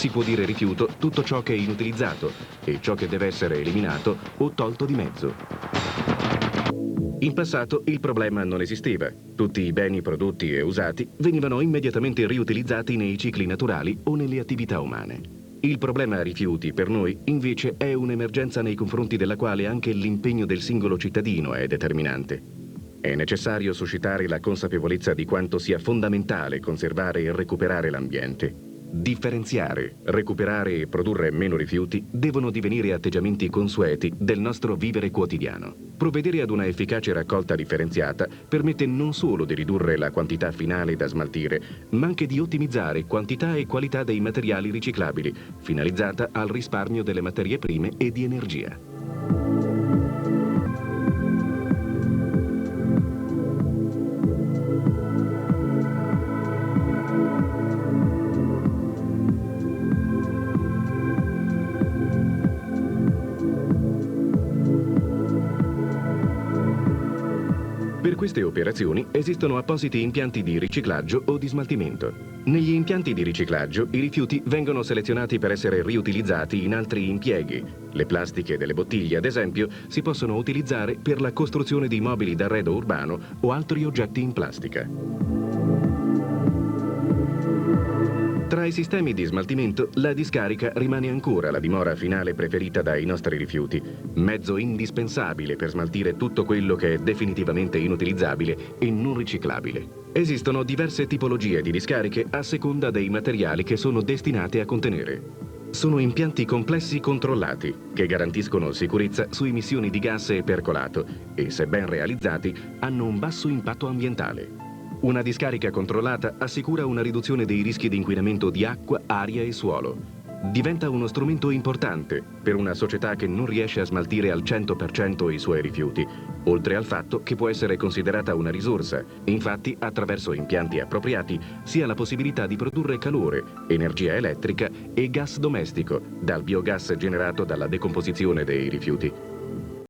Si può dire rifiuto tutto ciò che è inutilizzato e ciò che deve essere eliminato o tolto di mezzo. In passato il problema non esisteva. Tutti i beni prodotti e usati venivano immediatamente riutilizzati nei cicli naturali o nelle attività umane. Il problema rifiuti per noi invece è un'emergenza nei confronti della quale anche l'impegno del singolo cittadino è determinante. È necessario suscitare la consapevolezza di quanto sia fondamentale conservare e recuperare l'ambiente. Differenziare, recuperare e produrre meno rifiuti devono divenire atteggiamenti consueti del nostro vivere quotidiano. Provvedere ad una efficace raccolta differenziata permette non solo di ridurre la quantità finale da smaltire, ma anche di ottimizzare quantità e qualità dei materiali riciclabili, finalizzata al risparmio delle materie prime e di energia. Per queste operazioni esistono appositi impianti di riciclaggio o di smaltimento. Negli impianti di riciclaggio i rifiuti vengono selezionati per essere riutilizzati in altri impieghi. Le plastiche delle bottiglie, ad esempio, si possono utilizzare per la costruzione di mobili d'arredo urbano o altri oggetti in plastica. Tra i sistemi di smaltimento, la discarica rimane ancora la dimora finale preferita dai nostri rifiuti, mezzo indispensabile per smaltire tutto quello che è definitivamente inutilizzabile e non riciclabile. Esistono diverse tipologie di discariche a seconda dei materiali che sono destinate a contenere. Sono impianti complessi controllati, che garantiscono sicurezza su emissioni di gas e percolato e, se ben realizzati, hanno un basso impatto ambientale. Una discarica controllata assicura una riduzione dei rischi di inquinamento di acqua, aria e suolo. Diventa uno strumento importante per una società che non riesce a smaltire al 100% i suoi rifiuti, oltre al fatto che può essere considerata una risorsa. Infatti, attraverso impianti appropriati, si ha la possibilità di produrre calore, energia elettrica e gas domestico dal biogas generato dalla decomposizione dei rifiuti.